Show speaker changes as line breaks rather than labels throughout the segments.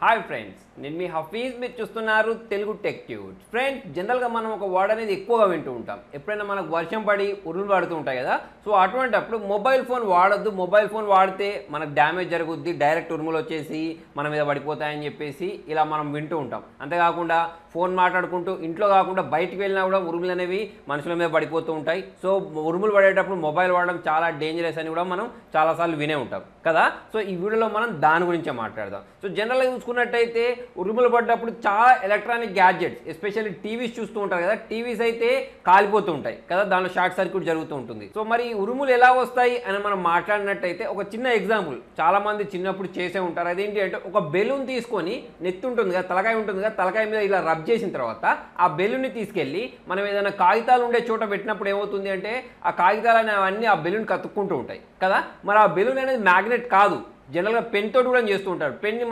Hi friends, నేను మీ హఫీజ్. మీరు చూస్తున్నారు తెలుగు టెక్ ట్యూబ్స్. ఫ్రెండ్స్, జనరల్గా మనం ఒక వర్డ్ అనేది ఎక్కువగా వింటూ ఉంటాం. ఎప్పుడైనా మనకు వర్షం పడి ఉరుములు పడుతూ ఉంటాయి కదా. సో అటువంటిప్పుడు మొబైల్ ఫోన్ వాడొద్దు, మొబైల్ ఫోన్ వాడితే మనకు డ్యామేజ్ జరుగుద్ది, డైరెక్ట్ ఉరుములు వచ్చేసి మన మీద పడిపోతాయని చెప్పేసి ఇలా మనం వింటూ ఉంటాం. అంతేకాకుండా ఫోన్ మాట్లాడుకుంటూ ఇంట్లో కాకుండా బయటికి వెళ్ళినా కూడా ఉరుములు అనేవి మనుషుల మీద పడిపోతూ ఉంటాయి. సో ఉరుములు పడేటప్పుడు మొబైల్ వాడడం చాలా డేంజరస్ అని కూడా మనం చాలాసార్లు వినే ఉంటాం కదా. సో ఈ వీడియోలో మనం దాని గురించే మాట్లాడదాం. సో జనరల్గా చూసుకున్నట్టయితే ఉరుములు పడ్డప్పుడు చాలా ఎలక్ట్రానిక్ గ్యాడ్జెట్స్, ఎస్పెషల్లీ టీవీస్ చూస్తూ ఉంటారు కదా. టీవీస్ అయితే కాలిపోతూ ఉంటాయి కదా, దానిలో షార్ట్ సర్క్యూట్ జరుగుతూ ఉంటుంది. సో మరి ఉరుములు ఎలా వస్తాయి అని మనం మాట్లాడినట్టయితే ఒక చిన్న ఎగ్జాంపుల్ చాలా మంది చిన్నప్పుడు చేసే ఉంటారు. అదేంటి అంటే ఒక బెలూన్ తీసుకొని, నెత్తి ఉంటుంది కదా, తలకాయ ఉంటుంది కదా, తలకాయ మీద ఇలా రబ్ చేసిన తర్వాత ఆ బెలూన్ని తీసుకెళ్ళి మనం ఏదైనా కాగితాలు ఉండే చోట పెట్టినప్పుడు ఏమవుతుంది అంటే ఆ కాగితాలు అనేవన్నీ ఆ బెలూన్ కతుక్కుంటూ ఉంటాయి కదా. మరి ఆ బెలూన్ అనేది మ్యాగ్నెట్ కాదు, జనరల్గా పెన్ తోటి కూడా చేస్తూ ఉంటారు. పెన్ని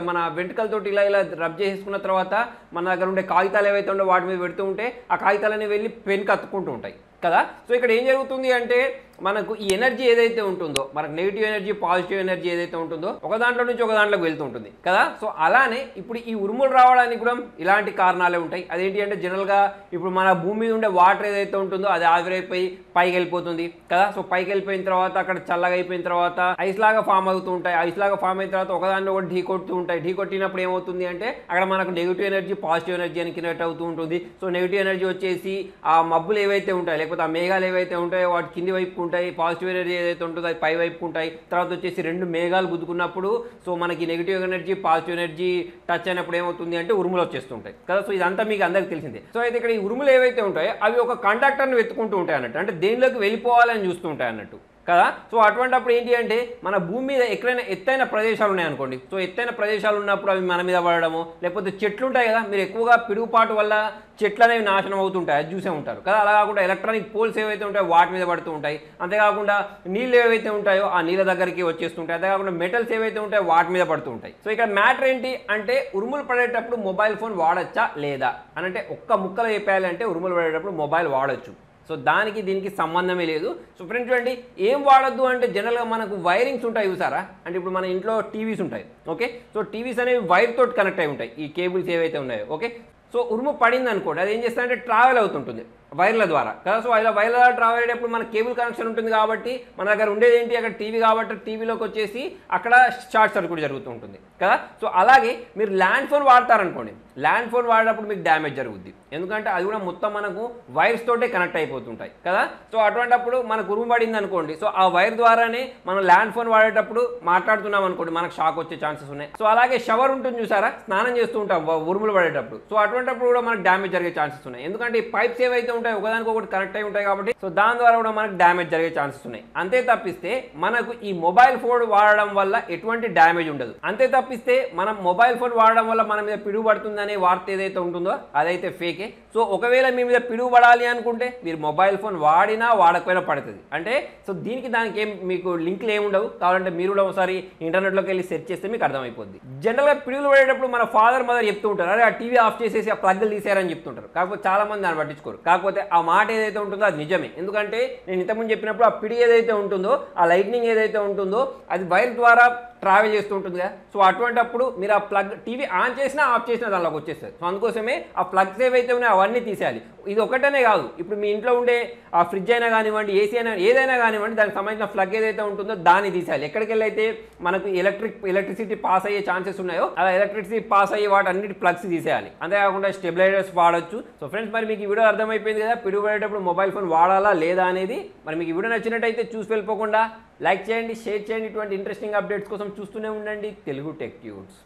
మన వెంట్రుకలతోటి ఇలా ఇలా రబ్ చేసుకున్న తర్వాత మన దగ్గర ఉండే కాగితాలు ఏవైతే ఉండో వాటి మీద పెడుతూ ఉంటే ఆ కాగితాలనే వెళ్ళి పెన్ కత్తుకుంటూ ఉంటాయి కదా. సో ఇక్కడ ఏం జరుగుతుంది అంటే మనకు ఈ ఎనర్జీ ఏదైతే ఉంటుందో, మనకు నెగిటివ్ ఎనర్జీ పాజిటివ్ ఎనర్జీ ఏదైతే ఉంటుందో ఒక దాంట్లో నుంచి ఒక దాంట్లోకి వెళ్తూ ఉంటుంది కదా. సో అలానే ఇప్పుడు ఈ ఉరుములు రావడానికి కూడా ఇలాంటి కారణాలే ఉంటాయి. అదేంటి అంటే జనరల్గా ఇప్పుడు మన భూమి మీద ఉండే వాటర్ ఏదైతే ఉంటుందో అది ఆవిరైపోయి పైకి వెళ్ళిపోతుంది కదా. సో పైకి వెళ్ళిపోయిన తర్వాత అక్కడ చల్లగా అయిపోయిన తర్వాత ఐస్ లాగా ఫామ్ అవుతూ ఉంటాయి. ఐస్ లాగా ఫామ్ అయిన తర్వాత ఒకదాన్ని ఒకటి ఢీ కొడుతూ ఉంటాయి. ఢీ కొట్టినప్పుడు ఏమవుతుంది అంటే అక్కడ మనకు నెగిటివ్ ఎనర్జీ పాజిటివ్ ఎనర్జీ అని క్రియేట్ అవుతూ ఉంటుంది. సో నెగిటివ్ ఎనర్జీ వచ్చేసి ఆ మబ్బులు ఏవైతే ఉంటాయి, లేకపోతే ఆ మేఘాలు ఏవైతే ఉంటాయో వాటి కింది వైపు ఉంటాయి. పాజిటివ్ ఎనర్జీ ఏదైతే ఉంటుందో అది పై వైపు ఉంటాయి. తర్వాత వచ్చేసి రెండు మేఘాలు గుద్దుకున్నప్పుడు సో మనకి negative energy positive energy touch అయినప్పుడు ఏమవుతుంది అంటే ఉరుములు వచ్చేస్తుంటాయి కదా. సో ఇదంతా మీకు అందరికి తెలిసిందే. సో అయితే ఇక్కడ ఈ ఉరుములు ఏవైతే ఉంటాయో అవి ఒక కండక్టర్ని వెతుకుంటూ ఉంటాయి అన్నట్టు, అంటే దేనిలోకి వెళ్ళిపోవాలని చూస్తూ ఉంటాయి అన్నట్టు కదా. సో అటువంటిప్పుడు ఏంటి అంటే మన భూమి మీద ఎక్కడైనా ఎత్తైన ప్రదేశాలు ఉన్నాయనుకోండి. సో ఎత్తైన ప్రదేశాలు ఉన్నప్పుడు అవి మన మీద పడడము, లేకపోతే చెట్లు ఉంటాయి కదా, మీరు ఎక్కువగా పిడుగుపాటు వల్ల చెట్లు అనేవి నాశనం అవుతుంటాయి, అది చూసే ఉంటారు కదా. అలా కాకుండా ఎలక్ట్రానిక్ పోల్స్ ఏవైతే ఉంటాయో వాటి మీద పడుతూ ఉంటాయి. అంతేకాకుండా నీళ్ళు ఏవైతే ఉంటాయో ఆ నీళ్ళ దగ్గరికి వచ్చేస్తుంటాయి. అంతేకాకుండా మెటల్స్ ఏవైతే ఉంటాయో వాటి మీద పడుతూ ఉంటాయి. సో ఇక్కడ మ్యాటర్ ఏంటి అంటే ఉరుములు పడేటప్పుడు మొబైల్ ఫోన్ వాడచ్చా లేదా అని అంటే ఒక్క ముక్కలో చెప్పాలి అంటే ఉరుములు పడేటప్పుడు మొబైల్ వాడచ్చు. సో దానికి దీనికి సంబంధమే లేదు. సో ఫ్రెండ్స్ చూడండి, ఏం వాడద్దు అంటే జనరల్గా మనకు వైరింగ్స్ ఉంటాయి చూసారా. అంటే ఇప్పుడు మన ఇంట్లో టీవీస్ ఉంటాయి ఓకే. సో టీవీస్ అనేవి వైర్ తోటి కనెక్ట్ అయి ఉంటాయి, ఈ కేబుల్స్ ఏవైతే ఉన్నాయో ఓకే. సో ఉరుము పడింది అనుకోండి, అది ఏం చేస్తారంటే ట్రావెల్ అవుతుంటుంది వైర్ల ద్వారా కదా. సో ఇలా వైర్ల ద్వారా ట్రావెల్ అయ్యేటప్పుడు మన కేబుల్ కనెక్షన్ ఉంటుంది కాబట్టి మన దగ్గర ఉండేది ఏంటి అక్కడ టీవీ కాబట్టి టీవీలోకి వచ్చేసి అక్కడ షార్ట్ సర్క్యూట్ జరుగుతూ ఉంటుంది కదా. సో అలాగే మీరు ల్యాండ్ ఫోన్ వాడతారనుకోండి, ల్యాండ్ ఫోన్ వాడేటప్పుడు మీకు డ్యామేజ్ జరుగుద్ది, ఎందుకంటే అది కూడా మొత్తం మనకు వైర్స్ తోటే కనెక్ట్ అయిపోతుంటాయి కదా. సో అటువంటిప్పుడు మనకు ఉరుము పడింది అనుకోండి, సో ఆ వైర్ ద్వారానే మనం ల్యాండ్ ఫోన్ వాడేటప్పుడు మాట్లాడుతున్నాం అనుకోండి, మనకు షాక్ వచ్చే ఛాన్సెస్ ఉన్నాయి. సో అలాగే షవర్ ఉంటుంది చూసారా, స్నానం చేస్తూ ఉంటాం ఉరుములు పడేటప్పుడు. సో అటువంటిప్పుడు కూడా మనకు డ్యామేజ్ జరిగే ఛాన్సెస్ ఉన్నాయి, ఎందుకంటే ఈ పైప్స్ ఏవైతే ఉంటాయి ఒకదానికి ఒకటి కనెక్ట్ అయి ఉంటాయి కాబట్టి. సో దాని ద్వారా కూడా మనకు డ్యామేజ్ జరిగే ఛాన్సెస్ ఉన్నాయి. అంతే తప్పిస్తే మనకు ఈ మొబైల్ ఫోన్ వాడడం వల్ల ఎటువంటి డ్యామేజ్ ఉండదు. అంతే తప్పిస్తే మనం మొబైల్ ఫోన్ వాడడం వల్ల మన మీద పిడుగు పడుతుందనే వార్త ఏదైతే ఉంటుందో అదైతే ఫేకే. సో ఒకవేళ మీ మీద పిడుగు పడాలి అనుకుంటే మీరు మొబైల్ ఫోన్ వాడినా వాడకపోయినా పడుతుంది అంటే. సో దీనికి దానికి ఏం మీకు లింక్లు ఏముండవు, కావాలంటే మీరు కూడా ఒకసారి ఇంటర్నెట్లోకి వెళ్ళి సెర్చ్ చేస్తే మీకు అర్థమైపోద్ది. జనరల్గా పిడుగులు పడేటప్పుడు మన ఫాదర్ మదర్ చెప్తూ ఉంటారు, అరే ఆ టీవీ ఆఫ్ చేసేసి ఆ ప్లగ్లు తీసారని చెప్తుంటారు. కాకపోతే చాలా మంది దాన్ని పట్టించుకోరు. కాకపోతే ఆ మాట ఏదైతే ఉంటుందో అది నిజమే, ఎందుకంటే నేను ఇంతకుముందు చెప్పినప్పుడు ఆ పిడి ఏదైతే ఉంటుందో ఆ లైట్నింగ్ ఏదైతే ఉంటుందో అది వైర్ ద్వారా ట్రావెల్ చేస్తూ ఉంటుంది కదా. సో అటువంటిప్పుడు మీరు ఆ ప్లగ్ టీవీ ఆన్ చేసినా ఆఫ్ చేసినా దానిలోకి వచ్చేస్తుంది. సో అందుకోసమే ఆ ప్లగ్స్ ఏవైతే ఉన్నాయో అవన్నీ తీసేయాలి. ఇది ఒకటనే కాదు, ఇప్పుడు మీ ఇంట్లో ఉండే ఆ ఫ్రిడ్జ్ అయినా కానివ్వండి, ఏసీ అయినా ఏదైనా కానివ్వండి, దానికి సంబంధించిన ప్లగ్ ఏదైతే ఉంటుందో దాన్ని తీసేయాలి. ఎక్కడికి వెళ్ళైతే మనకు ఎలక్ట్రిసిటీ పాస్ అయ్యే ఛాన్సెస్ ఉన్నాయో అలా ఎలక్ట్రిసిటీ పాస్ అయ్యే వాటి అన్నిటి ప్లగ్స్ తీసేయాలి. అంతేకాకుండా స్టెబిలైజర్స్ వాడచ్చు. సో ఫ్రెండ్స్, మరి మీకు ఈ వీడియో అర్థమైపోయింది కదా, పిడుగు పడేటప్పుడు మొబైల్ ఫోన్ వాడాలా లేదా అనేది. మరి మీకు ఈ వీడియో నచ్చినట్టయితే చూసి వెళ్ళిపోకుండా లైక్ చేయండి, షేర్ చేయండి. ఇటువంటి ఇంట్రెస్టింగ్ అప్డేట్స్ కోసం చూస్తూనే ఉండండి తెలుగు టెక్ ట్యూబ్స్.